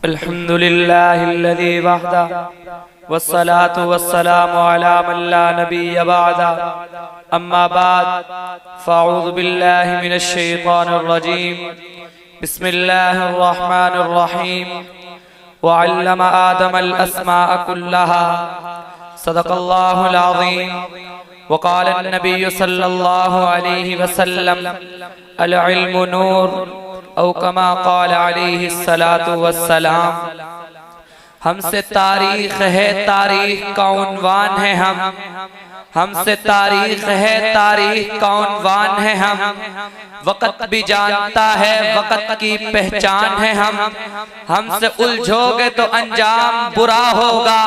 अल्हम्दुलिल्लाहिल्लज़ी वहदा वस्सलातु वस्सलामु अला मन ला नबिय्य बअदा अम्मा बाद फ़अऊज़ु बिल्लाहि मिनश शैतानिर रजीम बिस्मिल्लाहिर रहमानिर रहीम वअल्लम आदमल अस्माअ कुल्लहा सदक़ल्लाहुल अज़ीम वक़ाल अन्नबिय्यु सल्लल्लाहु अलैहि वसल्लम अल इल्मु नूर औ कमा क़ाल अलैहिस्सलातु वस्सलाम। हमसे तारीख है, तारीख का उन्वान है हमसे तारीख है, तारीख का उन्वान है वक़्त भी जानता है, वक़्त की पहचान है हमसे उलझोगे तो अंजाम बुरा होगा,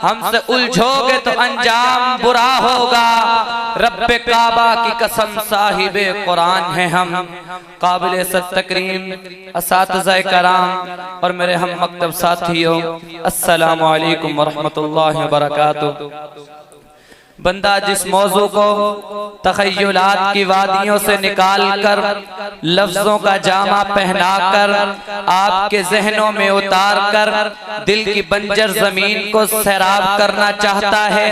हमसे उलझोगे तो अंजाम बुरा होगा। रब्बे काबा की कसम साहिबे कुरान है हम। काबिल सत्तकरीम असातिज़ाए कराम और मेरे हम मकतब साथियों, अस्सलामु अलैकुम वरहमतुल्लाहि वबरकातुहू। बंदा जिस मौजू को तख़य्युलात की वादियों से निकाल कर लफ्जों का जामा पहनाकर आपके जहनों में उतार कर दिल की बंजर जमीन को सैराब करना चाहता है,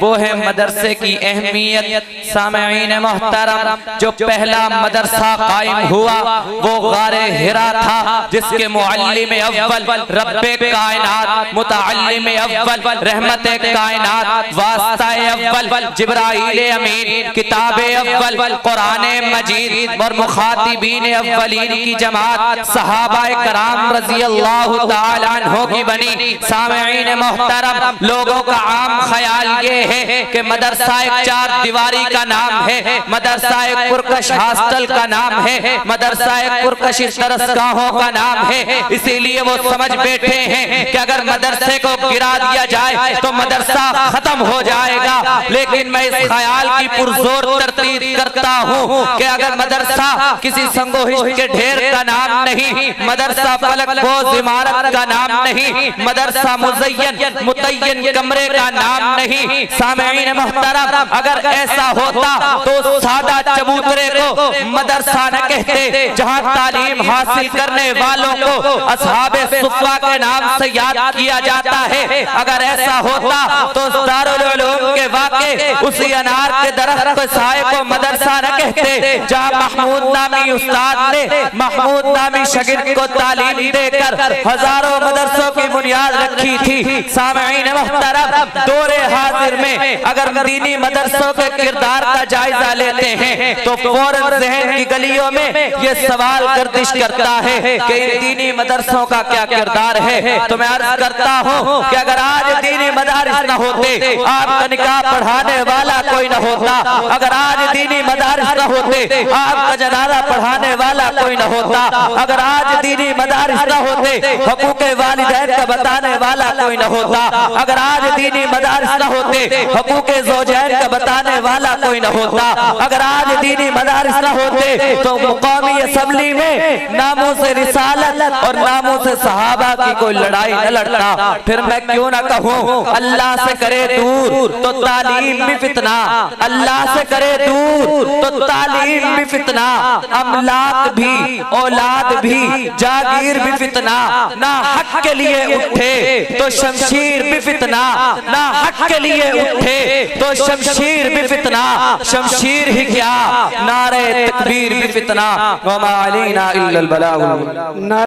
वो है मदरसे की अहमियत। सामईन मोहतरम, जो पहला मदरसा कायम हुआ वो गारे हिरा था, जिसके मुअल्लिम अव्वल रब्बे कायनात, मुतअल्लिम अव्वल रहमते कायनात, वास्ताए अव्वल जिब्राईल अमीन, किताबे अव्वल कुराने मजीद और मुखातिबीन अव्वलीन की जमात सहाबाए कराम रज़ी अल्लाह तआला अन्हों की बनी। सामईन मोहतरम, लोगों का आम ख्याल ये है कि मदरसा एक चार दीवारी का नाम है, मदरसा एक पुरकश हॉस्टल का नाम है, मदरसा एक पुरकश दरसगाहों का नाम है। इसीलिए वो समझ बैठे हैं कि अगर मदरसे को गिरा दिया जाए तो मदरसा खत्म हो जाएगा। लेकिन मैं इस ख्याल की पुरजोर तरतीब करता हूँ कि अगर मदरसा किसी संगोहिश के ढेर का नाम नहीं, मदरसा फलकबोज इमारत का नाम नहीं, मदरसा मुज़य्यन मुतय्यन कमरे का नाम नहीं। सामईन मोहतरम, अगर ऐसा होता तो सादा चबूतरे को मदरसा न कहते, जहाँ तालीम हासिल करने वालों को असहाबे सुफ़्फ़ा के नाम से याद किया जाता है। अगर ऐसा होता तो दारुल उलूम के वाक़े उसी अनार के दरख्त के साए को मदरसा न कहते, जहाँ महमूद नामी उस्ताद ने महमूद नामी शागिर्द को तालीम देकर हजारों मदरसों की बुनियाद रखी थी। सामईन मोहतरम, दौरे हाजिर में अगर दीनी मदरसों के किरदार का जायजा लेते हैं तो फौरन ज़हन की गलियों में ये सवाल गर्दिश करता है कि इन दीनी मदरसों का क्या किरदार है। तो मैं अर्ज करता हूँ कि अगर आज दीनी मदारिस न होते, आपका निकाह पढ़ाने वाला कोई न होता, अगर आज दीनी मदारिस न होते, आपका जनाजा पढ़ाने वाला कोई न होता, अगर आज दीनी मदारिस न होते, हुकूक़े वालिदैन का बताने वाला कोई न होता, अगर आज दीनी मदारिस न होते, हुकूक़े ज़ौजैन का बताने वाला कोई न होता, अगर आज दीनी मदारिस न होते तो कौमी असेंबली में नामों से रिसालत और नामों से सहाबा की कोई लड़ाई न लड़ता। फिर मैं क्यों ना कहूँ, अल्लाह से करे दूर तो तालीम भी फितना, अल्लाह से करे दूर तो तालीम भी फितना, अमलाक भी औलाद भी जागीर भी फितना। ना हक के लिए उठे तो शमशीर भी फितना, ना हक के लिए उठे तो शमशीर भी फितना, शमशीर ही क्या नारे तकबीर भी फितना। वमा अलैना इल्लल बलाग।